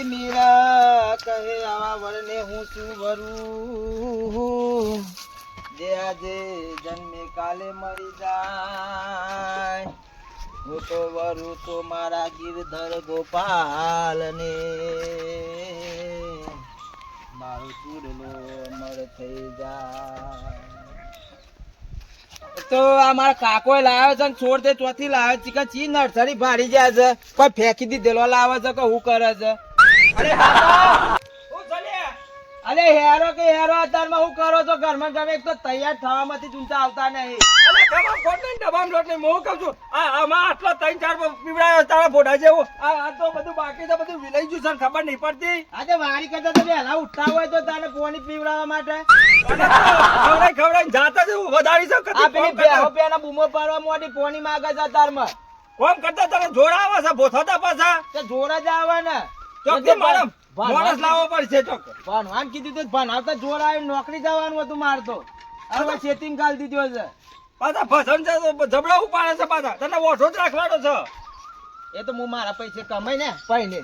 મારી મીરા કહે આવા વરને હું શું વરું જે આજે જન્મે કાલે મરી જાય હું તો વરું તો મારા ગિરધર ગોપાલ ને મારો ચૂડલો અમર થઈ જાય તો આ મારા કાકો લાવ્યો છે છોડ દે ચોથી લાવ્યો ચીકન ચી નર્સરી ભાડી જાય છે કોઈ ફેંકી દીધેલો લાવે છે કે હું કરે છે અરે કાકા હું ચાલે અરે હેરો કે હેરો અત્યારમાં હું કરો છો ઘરમાં ગમે એક તો તૈયાર થવામાંથી ચૂંચા આવતા નહીં અરે કમામ ખોટ નહીં ડબામ લોટ નહીં હું કહું છું આમાં આટલો 3-4 પીવડાયો તારા ફોટા જેવો આ તો બધું બાકી છે બધું વિલાઈ ગયું છે ખબર નહીં પડતી આજે વારી કરતા તો વહેલા ઉઠતા હોય તો તારે પોણી પીવડાવવા માટે ખવડાઈ જાતા જ વધારી શકે આ પેલી બેહો પેના બૂમો પાડવા મોટી પોણી માંગે છે તારમાં કોમ કરતા તને જોર આવે છે ભોથાતા પાછા તે જોર જ આવે ને ચોકથી મારમ મોણસ લાવવો પડશે ચોક ભણવાન કીધું તો ભણાવતા જોર આવે નોકરી જવાનું હતું મારતો હવે ખેતીમાં ગાલ દીધો છે પાછા ભસણ છે જબડા ઉપાડે છે પાછા તને ઓછો જ રાખવાનો છે એ તો હું મારા પૈસે કમાઈ ને પૈને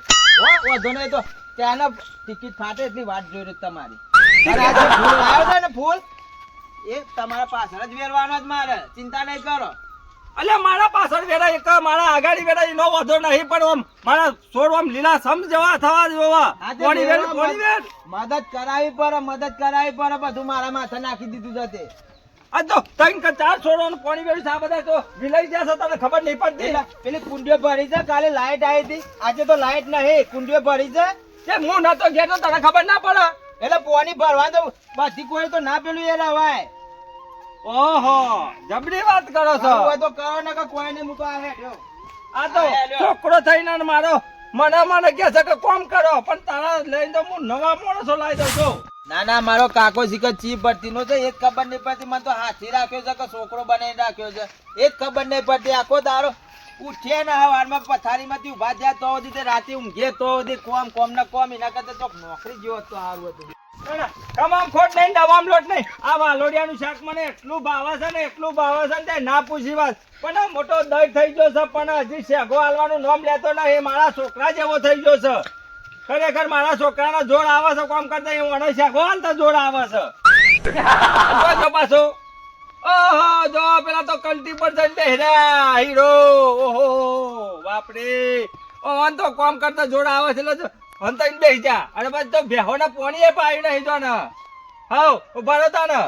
વધો નહીં તો ત્યાંના ટિકિટ ફાટે એટલી વાત જોઈ રહી તમારી ફૂલ આવ્યો છે ને ફૂલ એ તમારા પાછળ જ વેરવાનો જ મારે ચિંતા નહીં કરો અલ્યા મારા પાછળ વેરા એક મારા આગાડી વેરા એનો વધો નહીં પણ આમ મારા છોડ આમ લીલા સમ જેવા થવા જોવા પોણી વેર મદદ કરાવી પડે બધું મારા માથે નાખી દીધું છે આ તો 3-4 છોડવાનું પોણી વેર છે આ બધા તો વિલાઈ જશે તને ખબર નહીં પડતી પેલી કુંડીઓ ભરી છે કાલે લાઈટ આવી હતી આજે તો લાઈટ નહીં કુંડીઓ ભરી છે કે હું નતો ગયો તને ખબર ના પડે એટલે પોણી ભરવા તો બધી કોઈ તો ના પેલું એ રવાય ઓહો જબરી વાત કરો છો કોઈ તો કરો ને કે કોઈ નહીં હું તો આ તો છોકરો થઈને મારો મને કહે છે કે કોમ કરો પણ તારા લઈને તો હું નવા માણસો લાવી દઉં છું ના ના મારો કાકો શીખર ચી પડતી નો છે એ ખબર નહીં પડતી મને તો હાથી રાખ્યો છે કે છોકરો બનાવી રાખ્યો છે એ ખબર નહીં પડતી આખો દારો ઉઠે ને હવારમાં પથારીમાંથી ઉભા થયા તો સુધી રાતે ઊંઘે તો સુધી કોમ ને કોમ એના કરતા તો નોકરી જેવો તો સારું હતું કમામ ખોટ નહીં દવામ લોટ નહીં આ વાલોડિયાનું શાક મને એટલું ભાવે છે ને ના પૂછી વાત પણ મોટો દહીં થઈ ગયો છે પણ હજી શેગો હાલવાનું નામ લેતો ના એ મારા છોકરા જેવો થઈ ગયો છે ખરેખર મારા છોકરાનો જોડ આવે છે કામ કરતા એ મને શેગો હાલતા જોડ આવે છે પાછો ઓહો જો પેલા તો કલ્ટી પર જઈને હીરો ઓહો બાપરે ઓન તો કામ કરતા જોડ આવે છે એટલે હંતાઈને બેસી જા અને પછી તો બેહોને પોણી એ પાઈ નહીં જો ને હાઉ ઉભા રહેતા ને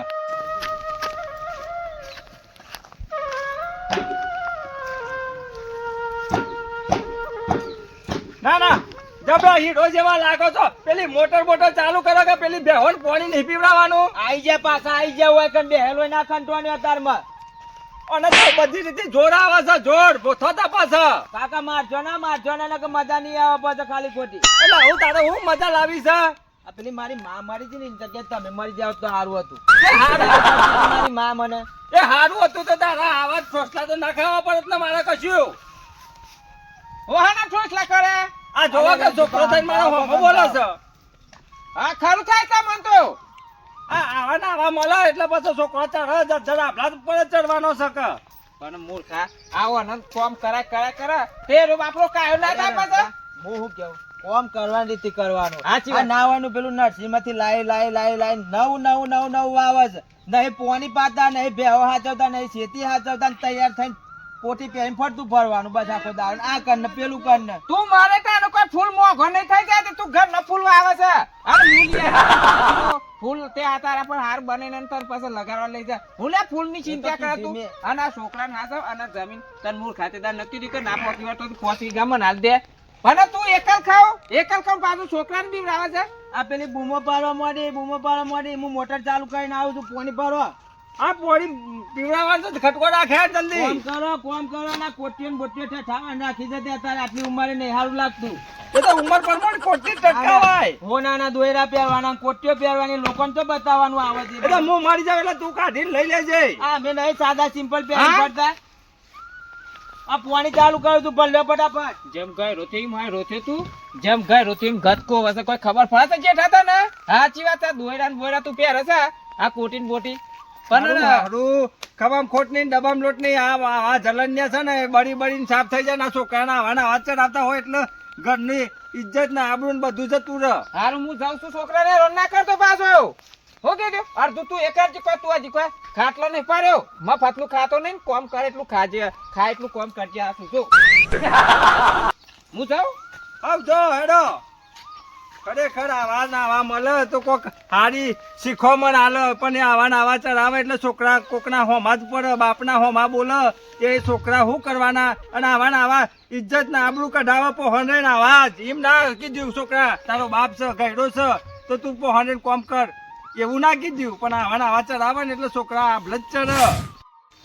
ના જબરા હીરો જેવા લાગો છો પેલી મોટર ચાલુ કરો કે પેલી બેહોન પોણી નહીં પીવડાવવાનું આઈ જા પાછા આઈ જા હોય કે બેહેલો ના ખંટવાની અતારમાં અને તો બધી રીતે જોર આવે છે જોર ભોથોતા પાછા કાકા મારજો ને કે મજા નહીં આવે પાછા ખાલી ખોટી એટલે હું તારે હું મજા લાવી છે આ પેલી મારી માં મરી છે ને એની જગ્યાએ તમે મરી જાવ તો સારું હતું મારી માં મને એ સારું હતું તો તારા આવા ઠોસલા તો ના ખાવા પડે એટલે મારે કશું ઓહાના ઠોસલા કરે આ જોવા કે છોકરો થઈને મારો હોમો બોલે છે હા ખરું થાય કા મન તો આવા મળે એટલે પછી છોકરો ચડે આપડા પર ચડવાનો છે પણ મૂર્ખા આવો અનંત કોમ કરા તે બાપરો કાયો ના થાય પાછા હું શું કેવું કોમ કરવાની રીતે કરવાનું આ નાવાનું પેલું નરસીમાંથી લાઈ નવું આવે છે નહીં પોણી પાતા નહીં ભેહો હાચવતા નહીં ખેતી હાચવતા તૈયાર થઈને પોટી પહેરીને ફરતું ફરવાનું બસ આખો દાડો આ કર ને પેલું કર ને તું મારે તાનો કોઈ ફૂલ મોઘો નહીં થઈ જાય તું ઘર ન ફૂલ આવે છે અરે ફૂલ તે તારા પર હાર બને ને તર પછી લગાડવા લઈ જા હું લે ફૂલ ની ચિંતા કર તું અને આ છોકરાને હાથ અને જમીન તન મૂળ ખાતેદાર નક્કી દી કે ના પોકી વાર તો પોસી ગામમાં હાલ દે ભલે તું એકલ ખાવ પાછું છોકરાને બી આવે છે આ પેલી બૂમો પાડવા માંડી હું મોટર ચાલુ કરીને આવું છું પોણી ભરવા આ પોણી પીવડાવવાનું તો ખટકો રાખે જલ્દી કોમ કરો ના કોટીઓ બોટીઓ ઠાવા નાખી દે અત્યારે આટલી ઉંમરે નહીં સારું લાગતું એ તો ઉંમર પ્રમાણે કોટી ટટકાવાય હો નાના દોયરા પહેરવાના કોટીઓ પહેરવાની લોકોને તો બતાવવાનું આવે છે એટલે હું મરી જાવ એટલે તું કાઢીને લઈ લેજે આ મે નહીં સાદા સિમ્પલ પહેરી પડતા આ પોણી ચાલુ કરું તું ભલે ફટાફટ જેમ ગઈ રોથી માય રોથે તું જેમ ગઈ રોથી ગતકો વસે કોઈ ખબર પડે છે જેઠા તા ને સાચી વાત છે દોયરા બોયરા તું પહેરે છે આ કોટી બોટી ખબામ ખોટ નહીં ડબામ લોટ નહીં આ જલન્યા છે ને બળી બળીને સાફ થઈ જાય ના છોકરાના આવાના વાત આવતા હોય એટલે ઘરની ઇજ્જત ને આબરૂ ને બધું જતું રહ. હારું હું જાઉં છું છોકરાને રોન ના કરતો પાછો હો કે અડધું તું એક જ કોઈ તું હજી કોઈ ખાટલો નહીં પાડ્યો મફતનું ખાતો નહીં ને કોમ કરે એટલું ખાજે ખાય એટલું કોમ કરજે આ શું જો હું જાઉં આવજો હેડો. ખરેખર આવા ને આવા મળે તો કોક હારી શીખોમણ આલે, પણ એ આવા ને આવા ચડાવે એટલે છોકરા કોકના હોમા જ પડે, બાપના હોમા બોલે એ છોકરા શું કરવાના? અને આવા ને આવા ઇજ્જત ને આબરૂ કઢાવે પોહણે ને આવાજ એમ ના કીધું છોકરા તારો બાપ છે ગયડો છે તો તું પોહણે કોમ કર એવું ના કીધું, પણ આવા ને આવા ચડાવે ને એટલે છોકરા આભલ જ ચડે.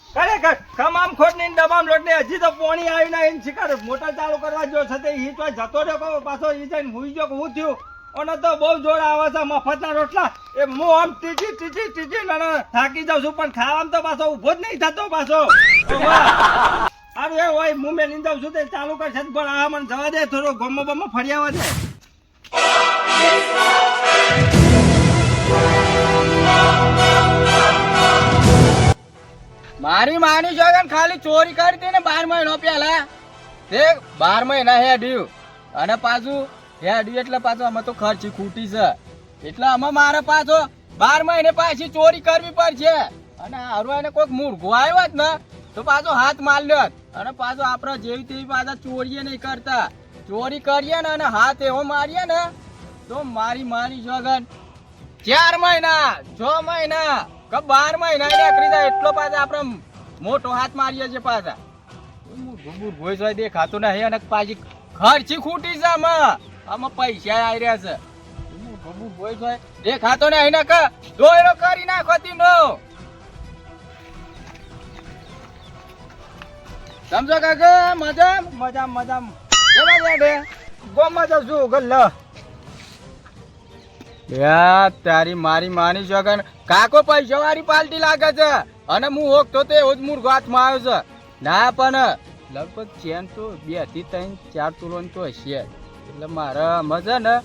ખરેખર ખમામ ખોટ ની દબામ લોટ ને હજી તો પોણી આવ્યું ના એને શીખર મોટર ચાલુ કરવા જો છે ઈ તો જતો રહ્યો પાછો ઈ જઈને હુઈ ગયો કે હું થયું. અને તો બહુ જોર આવે છે મફતના રોટલા એ હું આમ ટીચી થાકી જાઉં છું, પણ ખાવામાં તો પાછો ઉભો જ નહીં થતો પાછો. સારું એ હોય હું મેં જાઉં છું તે ચાલુ કરશે પણ આ મને જવા દે થોડો ગમો બમો ફરી આવવા દે. મારી માની જોગન ખાલી ચોરી કરી હતી ને 12 મહિનો પહેલા તે 12 મહિના હેડ્યું અને પાછું હેડ્યું એટલે પાછું અમે તો ખર્ચી ખૂટી છે એટલે અમે મારે પાછો 12 મહિને પાછી ચોરી કરવી પડશે. અને હારું એને કોઈક મૂર્ખો આવ્યો જ ને તો પાછો હાથ માર્યો અને પાછો આપણે જેવી તેવી પાછા ચોરીએ નહીં કરતા, ચોરી કરીએ ને અને હાથ એવો મારીએ ને તો મારી માની જોગન 4 મહિના 6 મહિના 12 મહિના નીકળી જાય એટલો પાછા આપણે મોટો હાથ મારીએ છીએ પાછા. ભોય હોય દેખાતો નહીં અને પાછી ખર્ચી ખૂટી છે આમાં પૈસા આવી રહ્યા છે. ભોય હોય દેખાતો નહીં ને કે દોયરો કરી નાખો તીનો સમજો કાકા મજા મજામ મજામ કેવા દે ગોમાં જાઉં છું ગલ્લ. યાર તારી મારી માની જોગન કાકો પૈસા વાળી પાલટી લાગે છે અને હું ઓળખતો તો એવો જ મૂર્ખો હાથમાં આવ્યો છે. ના પણ લગભગ ચેન તો 2 થી 3 4 તુલોન તો હશે એટલે મારે મજા ને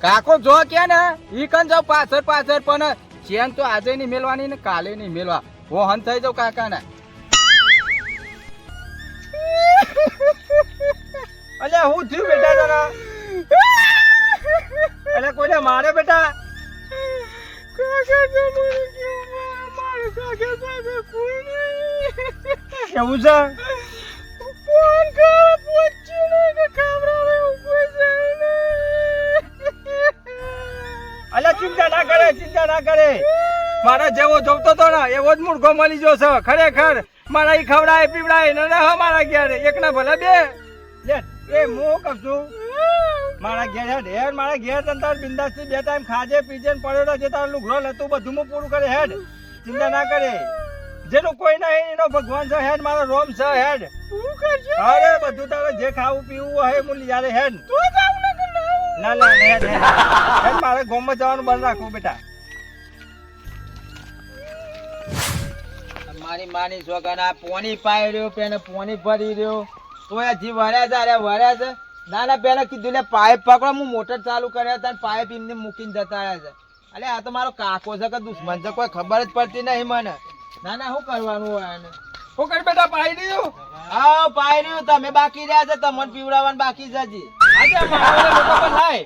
કાકો જો કે ને ઈ કન જાવ પાછળ પણ ચેન તો આજે નહીં મેળવાની ને કાલે નહીં મેળવા હું થઈ જાઉં કાકા ને. અલ્યા હું થયું બેટા જરા અલે કોઈને મારે બેટા કેવું છે? અલ્યા ચિંતા ના કરે મારા જેવો જોવતો તો ને એવો જ મૂર્ખો મળી ગયો છે ખરેખર. મારા ઈ ખવડાય પીવડાય ને મારા ઘેર એક ના ભલે બે લે એ હું કહું છું મારા ઘેર હેડ મારા ઘેર તંતાર બિંદાસ થી 2 ટાઈમ ખાજે પીજે ને પડ્યો છે તાર લુગડો લેતું બધું હું પૂરું કરે હેડ ચિંતા ના કરે. જેનું કોઈ નહીં એનો ભગવાન છે હેડ મારો રોમ છે હેડ અરે બધું તારે જે ખાવું પીવું હોય હું લઈ આવે હેડ ના ના હેડ હેડ મારે ગોમમાં જવાનું બંધ રાખવું બેટા. મારી માની છોકરા આ પોણી પાઈ રહ્યો પેને પોણી ભરી રહ્યો તો હજી વર્યા છે ના પેલા કીધું લે પાઇપ પકડો હું મોટર ચાલુ કર્યા હતા પાઇપ એમને મૂકીને જતા રહ્યા છે. અલે આ તો મારો કાકો છે કે દુશ્મન છે કોઈ ખબર જ પડતી નહીં મને. ના શું કરવાનું હોય એને શું કરી બેટા પાઈ દીધું? હા પાઈ રહ્યું તમે બાકી રહ્યા છે તમને પીવડાવવાનું બાકી છે હજી. આજે મારો મોટો પણ લાય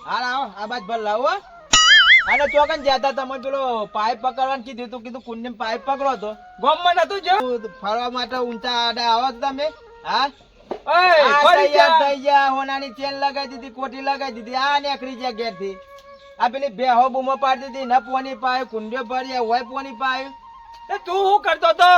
હાલ આવો આ બાજ ભર લાવો અને ચોકન જતા તમને પેલો પાઇપ પકડવાનું કીધું કીધું કુંડ પાઇપ પકડો તો ગોમમાં નતું જો ફરવા માટે ઊંચા આડા આવો તમે હા ઓય થઈ ગયા હોનાની ચેન લગાવી દીધી કોટી લગાવી દીધી આ નીકળી ગયા ઘેર થી આ પેલી બેહો બૂમો પાડી દીધી ન પોની પાય કુંડ્યો ભર્યા હોય પોની પાય તું શું કરતો તો?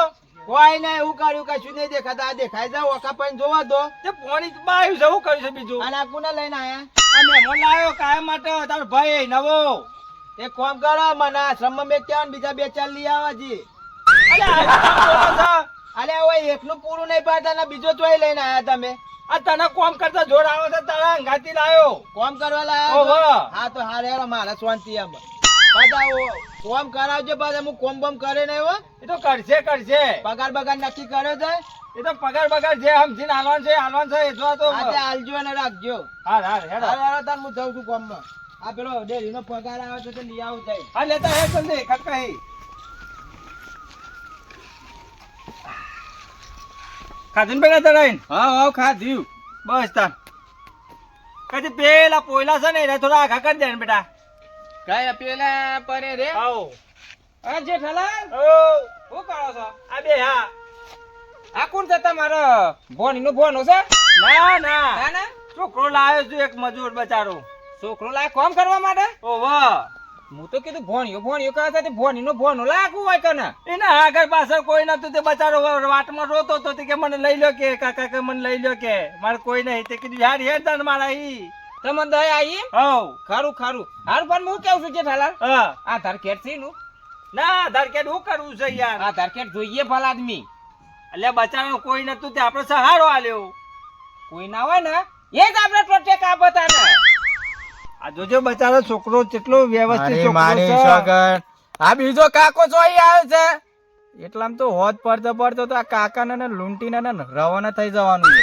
કોઈ નહીં એવું કર્યું કશું નહીં દેખાતા આ દેખાય જાવ ઓકા પણ જોવા દો તે પોણી બાયું છે શું કર્યું છે બીજું? અને આ કોને લઈને આયા આ મહેમાન લાવ્યો કાયમ માટે તારો ભાઈ નવો. એક કામ કરો મને આશ્રમમાં બે ત્યાં બીજા 2-4 લઈ આવા જી. અલે આ કામ બોલો છો? અલે હવે એકનું પૂરું નહીં પાડતા ને બીજો ચોય લઈને આયા તમે. આ તને કોમ કરતા જોર આવે છે તારા અંગાતી લાયો કોમ કરવા લાયા ઓહો. હા તો હારે હેરો મારા શાંતિ એમ પાછા કોમ કરાવજો પાછા હું કોમ બમ કરે નહીં હો. એ તો કરશે પગાર બગાર નક્કી કર્યો છે એ તો પગાર જે સમજીને હાલવાનું છે એ જો તો આજે આલજો અને રાખજો. હાર હેડો હારે હેરો તાર હું જાઉં છું કોમમાં. આ પેલો ડેરીનો પગાર આવે છે તો લઈ આવું થાય. હા લેતા હે જલ્દી ખટકાઈ ખાધું ને બેટા તરાઈન હા ખાધ્યું બસ તાર કદી પેલા પોયલા છે ને એને થોડા આખા કરી દે ને બેટા. કઈ પેલા પરે રે આવો. આ જેઠાલાલ ઓ શું કરો છો? આ બે હા. આ કોણ છે તમારો ભોનીનો ભોનો છે? ના ના ના ના છોકરો લાવ્યો છું એક મજૂર બચારો. છોકરો લાય કામ કરવા માટે? ઓ વાહ. હું તો કીધું ભોણિયો કહે છે ભોનીનો ભોનો લાગુ હોય કને. એના આગળ પાછળ કોઈ નતું તે બચારો વાટમાં રોતો હતો તે કે મને લઈ લો કે કાકા કે મને લઈ લો કે મારે કોઈ નહીં તે કીધું યાર હેડ તન મારા ઈ. તમને દયા આવી એમ? હવ. ખરું ખરું હારું પણ હું કેવું છું જેઠાલાલ હા. આધાર કાર્ડ છે નું? ના આધાર કાર્ડ શું કરવું છે યાર. આધાર કાર્ડ જોઈએ ભલા આદમી. એટલે બચારો કોઈ નતું તે આપણે સહારો આલ્યો. કોઈ ના હોય ને એ જ આપણે પ્રોટેક્ટ આપતા ને. આ જોજો બચારો છોકરો કેટલો વ્યવસ્થિત છોકરો મારી છે. સગન આ બીજો કાકો જોઈ આવે છે એટલામ તો હોત પડતો તો આ કાકાને ને લૂંટીને ને રવાના થઈ જવાનું છે.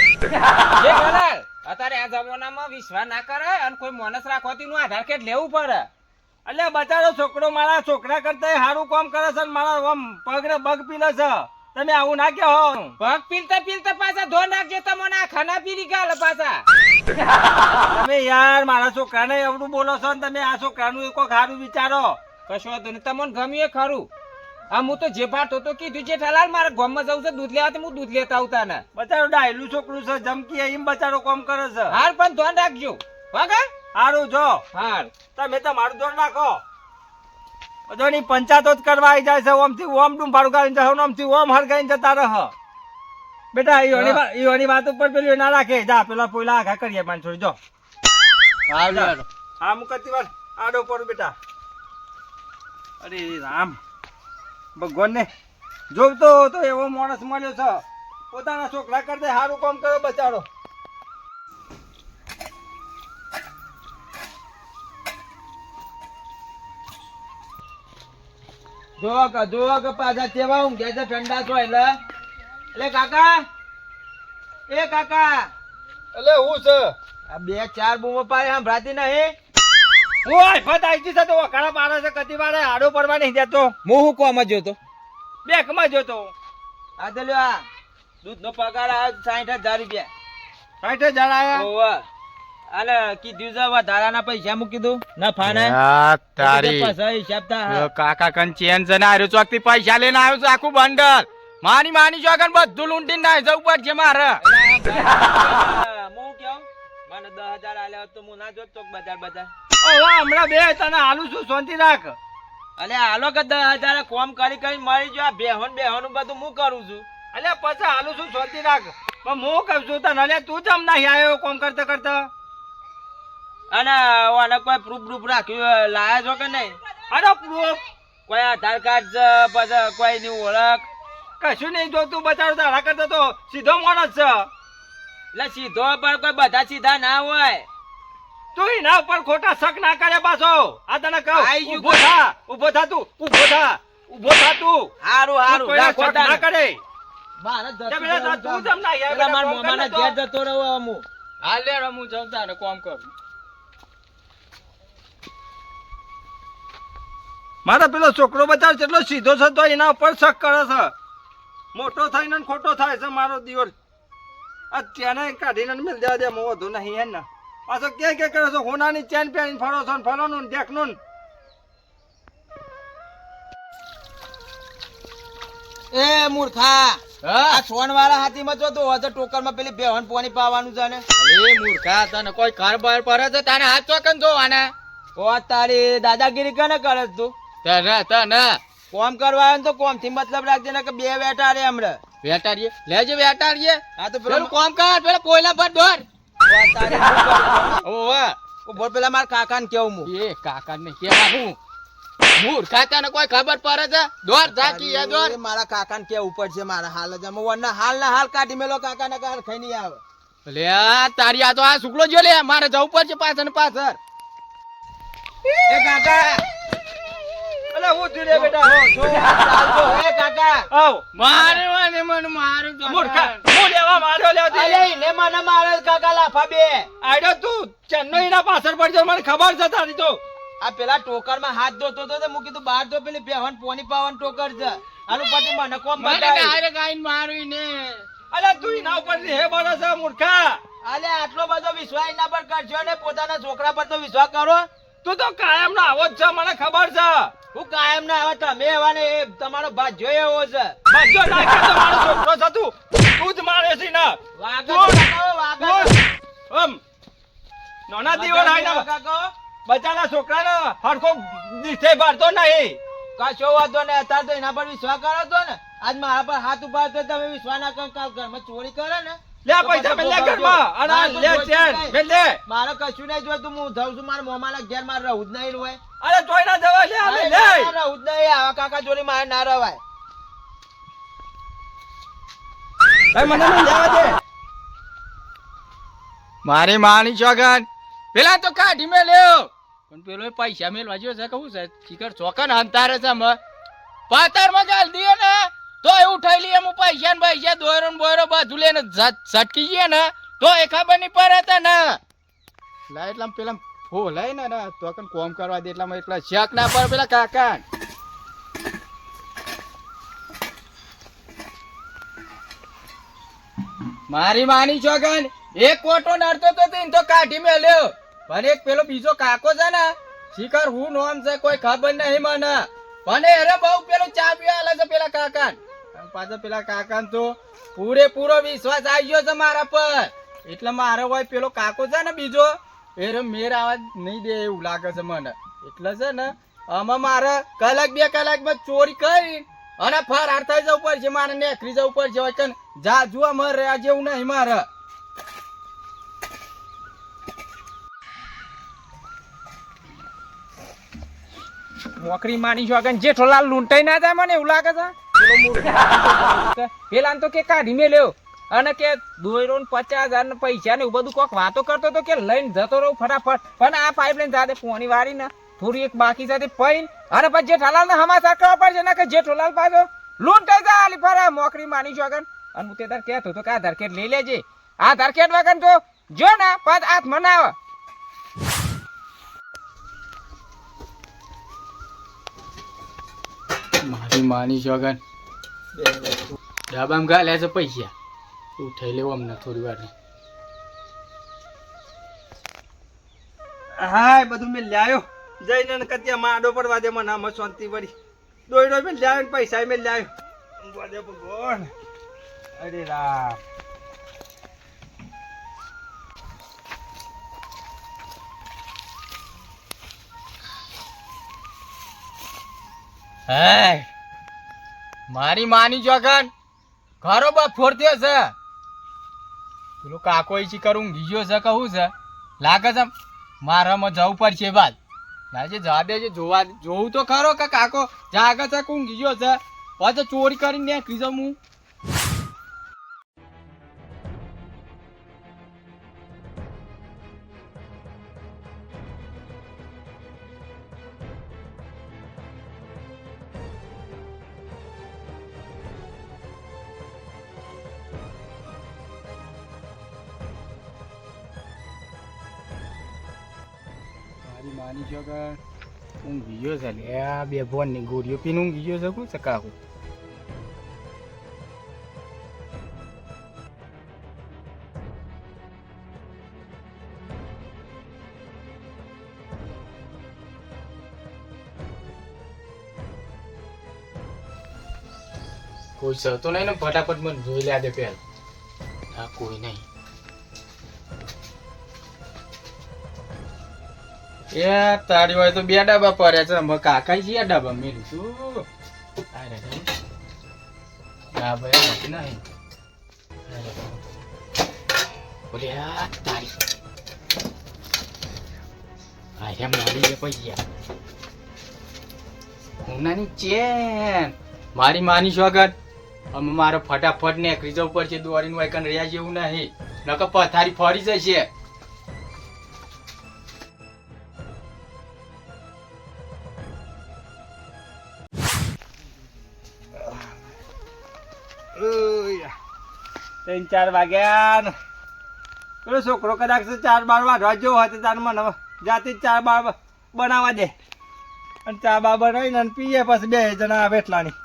જેઠાલાલ અત્યારે આ જમાનામાં વિશ્વાસ ના કરે અને કોઈ માણસ રાખવાથી નું આધાર કાર્ડ લેવું પડે. એટલે બચારો છોકરો મારા છોકરા કરતા સારું કામ કરે છે ને મારા આમ પગને બગ પીલે છે. તમે આવું ના કહો. પગ પીલતા પાછા ધોન રાખજે તમને આ ખાના પીરી ગાલે પાછા. તમે યાર મારા છોકરાને એવડું બોલો છો ને તમે આ છોકરાનું કોઈ સારું વિચારો. કશો વાંધો નહીં તમને ગમ્યું એ ખરું. આ હું તો જે ભાતો તો કીધું જેઠાલાલ મારા ગામમાં જવું છે દૂધ લેવા તો હું દૂધ લેતા આવતા ને. બચારો ડાયલું છોકરું છે જમકી એમ બચારો કામ કરે છે. હાર પણ ધોન રાખજો વાગા. સારું જો હાર તમે તમારું દોર નાખો. બધોની પંચાયતો જ કરવા આવી જાય છે. ઓમથી ઓમ ડુંભાડું ગાળીને જાય ઓમથી ઓમ હરગાઈને જતા રહ. બેટા ઈઓની વાત ઉપર પેલું ના રાખે જા પેલા પોયલા આઘા કરીએ માન છોડી જો. હા મુકતી વાર આડો પર બેટા. અરે રામ ભગવાન ને જોવતો તો એવો માણસ મળ્યો છે પોતાના છોકરા કરતે સારું કામ કર્યો બચારો. જો કે પાછા કેવા ઊંઘે છે ઠંડા છો એટલે કાકા એ કાકા એટલે હું છે આ બે ચાર બૂમો પાડે સંભળાતી નહીં. ઓય ફત આઈતી છે તો વખાણા પાડે છે કતી વારે આડો પડવા નહીં જતો. હું હું કોમાં જોતો બેંકમાં જોતો. આ તો લ્યો આ દૂધ નો પગાર આવ્યો 60,000 રૂપિયા. 60,000 આયા. ઓવા આલે કીધું છે વધારાના પૈસા મૂકી દઉં ના ફાને તારી પાછા હિસાબ થા. કાકા કન ચેન છે ને આર્યો ચોક થી પૈસા લઈને આવ્યો છે આખું બંડલ માની ચોકન બધું લૂંટીને નાઈ જવું પડશે મારે. હું કેવું મને 10,000 આલ્યા હોત તો હું ના જોત ચોક બજાર. ઓવા હમણાં બે તને હાલું છું શાંતિ રાખ. અલે હાલો કે 10,000 કોમ કરી મળી જો આ બેહોનું બધું હું કરું છું. અલ્યા પછી હાલું છું શાંતિ રાખ. પણ હું કહું છું તને અલ્યા તું જમ ના આવ્યો કોમ કરતા કરતા. અને ઓને કોઈ પ્રૂફ રાખ્યું લાયા છો કે નહીં? અરે પ્રૂફ કોઈ આધાર કાર્ડ છે પછી કોઈ ની ઓળખ કશું નહીં જોતું બચારો તારા કરતા તો સીધો માણસ છે. એટલે સીધો પર કોઈ બધા સીધા ના હોય. તું એના ઉપર ખોટા શક ના કરે પાછો. આ તને કહું આઈ ગયું ઊભો થા તું ઊભો થા તું. હારું કોઈના રાખો શક ના કરે. મારે તું જમ ના આવ્યા મારા કોમ મામાના કરતો. ઘેર જતો રહો હું. હાલ લે હું જમતા ને કોમ કરું. મારા પેલો છોકરો બચાવ કેટલો સીધો છે તો એના ઉપર શક કરે છે. મોટો થઈને ને ખોટો થાય છે મારો દિવસ. આ ચેને કાઢીને મિલ દેવા દે મો વધુ નહીં હે ને પાછો કે કરે છે હોનાની ચેન પહેરીને ફરો છો ને ફરોનું ને દેખનું ને. એ મૂર્ખા આ સોન વાળા હાથીમાં જો તો હજુ ટોકરમાં પેલી બેહન પોની પાવાનું છે ને. અરે મૂર્ખા તને કોઈ ઘર બહાર પડે છે તને હાથ ચોકન જોવાના ઓ તારી દાદાગીરી કને કરે છે તું? તને કોમ કરવા આવ્યો ને તો કોમ થી મતલબ રાખજે ને કે બે બેઠા રે હમણાં. વેટાડીએ લેજે વેટાડીએ હા તો પેલું કોમ કર પેલા કોયલા પર દોર ઓવા બોલ પેલા મારા કાકા ને કેવું હું એ કાકા ને કેવા હું મૂર્ખા તને કોઈ ખબર પડે છે દોર ઝાકી એ દોર અરે મારા કાકા ને કેવું પડશે મારા હાલ જ હાલ ના હાલ કાઢી મેલો કાકા ને કાર ખાઈ નહીં આવે. લે આ તારી આ તો આ શુક્લો જો લે મારે જવું પડશે પાછળ ને પાછળ એ કાકા અલે હું જીરે બેટા ચાલજો એ કાકા આવ મારે મને મને મારું તો મૂર્ખા હું લેવા માર્યો લેવા અલે ને મને મારે કાકા લાફા બે આડો તું ચેન્નઈ ના પાછળ પડજો મને ખબર છે તારી તો. આ પેલા ટોકર માં હાથ ધોતો તો હું કીધું બહાર તો પેલી બેહન પોની પાવન ટોકર છે આનું પછી મને કોમ મને બતાવી ડાયરેક્ટ આઈને મારું ને અલ્યા તું એના ઉપર હે બોલો છે મૂર્ખા. અલે આટલો બધો વિશ્વાસ એના પર કરશો ને પોતાના છોકરા પર તો વિશ્વાસ કરો. તું તો કાયમ નો આવો જ છે મને ખબર છે. હું કાયમ ના આવે તમે એવા ને એ તમારો ભાજ્યો એવો છે. બધો નાખે તો મારો છોકરો છે તું. તું જ મારે છે ને. વાગો તું. કાકા, વાગો. આમ નાના દીવો લાઈને કાકા, બચાના છોકરાને હરખો દીઠે ભરતો નહીં. કશો વાંધો ને અત્યારે તો એના પર વિશ્વાસ કરો તો ને આજ મારા પર હાથ ઉપાડતો તમે વિશ્વાસ ના કરો કાલ ઘરમાં ચોરી કરે ને લે પૈસા મેં લે ઘરમાં અને આ લે ચેન મેં લે. મારે કશું નહીં જોઈતું હું જાઉં છું મારા મોમાના ઘેર મારે રહું જ નહીં હોય. અરે તોય ના જવા લે અમે લે. રહું જ નહીં આવા કાકા જોડી મારે ના રવાય. મને લેવા દે. મારી માની ચોગન પેલા તો કાઢી મે લ્યો પણ પેલો પૈસા મેલવા જો છે કહું છે ચીકર ચોકન અંતારે છે મ પાતર માં ગાલ દીએ ને તો એ ઉઠાઈ લી એમ પૈસા ને પૈસા દોયરો ને બોયરો બધું લઈને ઝટકી ગયે ને તો એ ખબર નહીં પડે તા ને લા એટલા પેલા ફો લઈ ને તો કન કોમ કરવા દે એટલામાં એટલા શક ના પર પેલા કાકા મારી માની ચોગન એક કોટો નડતો તો તીન તો કાઢી મેલ્યો પણ એક પેલો બીજો કાકો છે ને શિખર હું નોમ છે કોઈ ખબર નહીં મને પણ અરે બહુ પેલો ચા પીવા આલે છે પેલા કાકા પાછો પેલા કાકા તો પૂરેપૂરો વિશ્વાસ આવી ગયો છે મારા પર એટલે મારો હોય પેલો કાકો છે ને બીજો એરે મેર આવાજ નહીં દે એવું લાગે છે મને એટલે છે ને આમાં મારે કલાક બે કલાકમાં ચોરી કરી અને ફરાર થઈ જવું પડશે મારે નેકરી જવું પડશે હોય જા જુઓ મરે આ જેવું નહીં મારે નોકરી માની છો કે જેઠોલાલ લૂંટાઈ ના જાય મને એવું લાગે છે પેલા તો કે કાઢી મેલ્યો અને કે દોયરો ને 50,000 ને પૈસા ને એવું બધું કોક વાતો કરતો તો કે લઈને જતો રહું ફટાફટ પણ આ પાઇપલાઈન જાતે પોણી વાળી ને થોડી એક બાકી સાથે પૈન અને પછી જેઠાલાલ ને હમાસા કરવા પડશે ને કે જેઠોલાલ પાછો લૂંટાઈ જાય આલી ફરા નોકરી માની છો કે અને હું તે તાર કહેતો તો કે આધાર કાર્ડ લઈ લેજે આધાર કાર્ડ વગર તો જો ને પાછ હાથ મનાવે મારી માની શોગન ડાબામ ગાલ્યા છે પૈસા ઉઠાઈ લેવો અમને થોડી વાર હા બધું મેં લાયો જઈને કત્યા માડો પડવા દે મને આમાં શાંતિ વળી દોડો મેં લાયો ને પૈસા મેં લાયો ભગવાન અરે રામ હે મારી માની જોગન ઘરો બાપ ફોડ્યો છે પેલો કાકો ઈચી કરું ઊંઘી ગયો છે કહું છે લાગે છે મારામાં જવું પડશે બાદ લાજે જવા દેજે જોવું તો ખરો કે કાકો જાગે છે કે ઊંઘી ગયો છે પાછો ચોરી કરીને નીકળી જાઉં હું માની છો કે ઊંઘી ગયો છે લે આ બે ભોનની ગોળીઓ પીને ઊંઘી ગયો છે કોણ છે કાકો કોઈ સતો નહીં ને ફટાફટ મને જોઈ લે દે પેલા હા કોઈ નહીં એ તારી હોય તો બે ડાબા પડ્યા છે અમે કાકા છીએ ડાબા મેલું છું ડાબા નથી નહીં બોલે તારી અરે મારી જે પૈસા ઉનાની ચેન મારી માની સ્વાગત અમે મારે ફટાફટ નીકળી જવું પડશે દોડીને વાયકન રહ્યા જેવું નહીં નકર પથારી ફરી જશે ત્રણ 4 વાગ્યા ને પેલો છોકરો કદાચ 4 બાર વાગવા જેવો હોય તો તાર મને જાતે 4 બાર બનાવવા દે અને ચા બા બનાવીને પીએ પછી 2 જણા બેઠલાની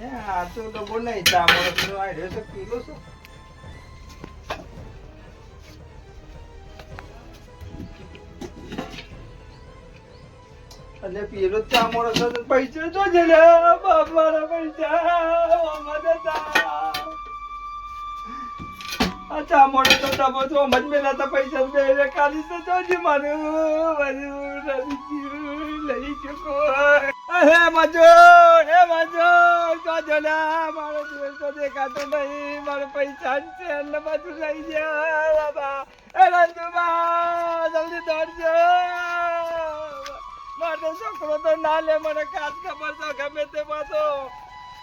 આ તો ડબ્બો નહીં ચામડો આડ્યો તો પીલો શું અને પેલો ચામડો છે તો પૈસા જો છે લે બાપ મારા પૈસા આ ચામડો તો ડબ્બો તો મજ મેલા તો પૈસા બે ખાલી તો જોજી મારું લઈ ચૂકો હે મજો તો જલા મારો દિવસ તો દેખાતો નહીં મારો પૈસા છે એટલે બધું લઈ જા બાબા એ રંજુબા જલ્દી દોડજો મારો છોકરો તો ના લે મને ખાસ ખબર તો ગમે તે પાછો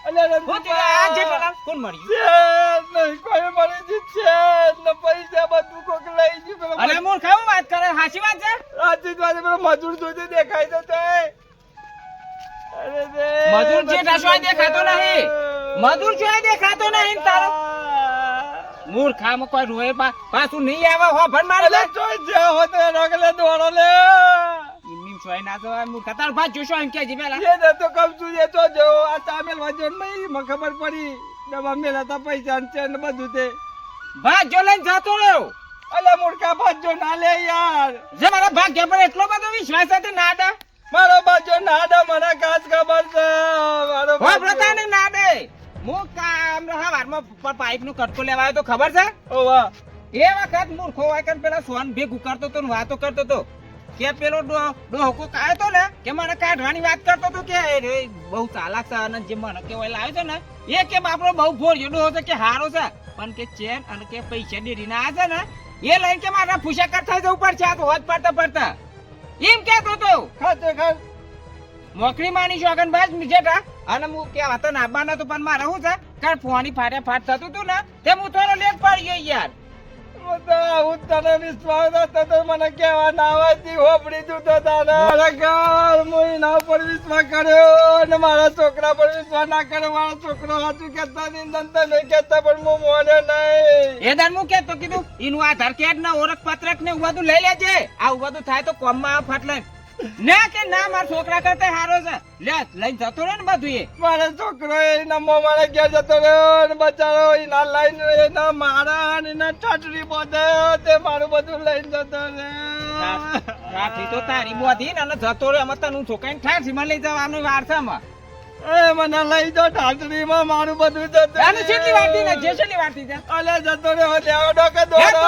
અલે રંજુબા કોણ મળ્યું નહીં કોઈ મળી જ છે ને પૈસા બધું કોક લઈ ગયું અરે મૂર્ખ કેવું વાત કરે હાચી વાત છે રાતી વાજે પેલો મજૂર જોઈને દેખાય તો તે મજૂર છે ઢસવાય દેખાતો નહીં મજૂર છે દેખાતો નહીં તારો મૂર્ખામાં કોઈ રોય પાછું નહીં આવે હો ભણ મારે અલે જોઈ જે હો તો રગલે દોડો લે ઇમની સોય ના તો મૂર્ખા તાર ભાઈ જોશો એમ કે જી પેલા એ ને તો કમ છું એ તો જો આ તામેલ વજન નહીં મને ખબર પડી ડબ્બા મેલા તા પૈસા છે ને બધું તે ભાઈ જો લઈને જતો રહ્યો અલે મૂર્ખા ભાજો ના લે યાર જે મારા ભાગ્ય પર એટલો બધો વિશ્વાસ હતો ના દે મારો ભાજો ના દે મને ખાસ ખબર છે મારો હો પ્રતાને ના દે હું કામ હવારમાં પાઇપ નું કટકો લેવા આવ્યો તો ખબર છે ઓ વાહ એ વખત મૂર્ખો હોય કે પેલા સોન ભેગું કરતો તો ને વાતો કરતો તો કે પેલો ડોહકો કાયો તો ને કે મને કાઢવાની વાત કરતો તો કે રે બહુ ચાલાક છે અને જે મને કેવાય લાવ્યો છે ને એ કે બાપરો બહુ ભોળિયો ડોહો છે કે હારો છે પણ કે ચેન અને કે પૈસા ડેરીને આ છે ને એ લઈને કે મારા ફૂસા કરતા જવું પડશે આ તો હોજ પડતા પડતા એમ કેતો તો ખાતે ખાત મોકરી માની શોગન બાજ જેઠા અને હું કેવા તો નાબાનો તો પણ મારે શું છે કારણ ફોની ફાટે ફાટ થતું હતું ને તે હું થોડો લેટ પડી ગયો યાર હું તને વિશ્વાસ હતો તો મને કેવા નાવાથી હોપડી તું તો તારે મારા ઘર હું એના ઉપર વિશ્વાસ કર્યો અને મારા છોકરા પર વિશ્વાસ ના કર્યો મારો છોકરો સાચું કહેતા નહીં નંતર નહીં કહેતા પણ હું મોને નહીં એ દાન હું કેતો કીધું એનું આધાર કાર્ડ ના ઓળખ પત્રક ને એવું બધું લઈ લેજે આ બધું થાય તો કોમમાં આ ફાટલે ના કે ના મારા છોકરા કરતા હારો છે લે લઈને જતો રહે ને બધું એ મારો છોકરો એના મારા ઘેર જતો રહ્યો અને બચારો એના લઈને એના મારા અને એના ઠાઠરી બધે તે મારું બધું લઈને જતો રહ્યો રાત્રી તો તારી બોધી ને અને જતો રહ્યો અમે તને છોકરાને ઠાઠી માં લઈ જવાનું વારસામાં એ મને લઈ જાઓ ઠાઠરીમાં મારું બધું જતું આને છેલ્લી વારથી ને જે છેલ્લી વારથી છે અલે જતો રહ્યો દેવો ડોકે દોડો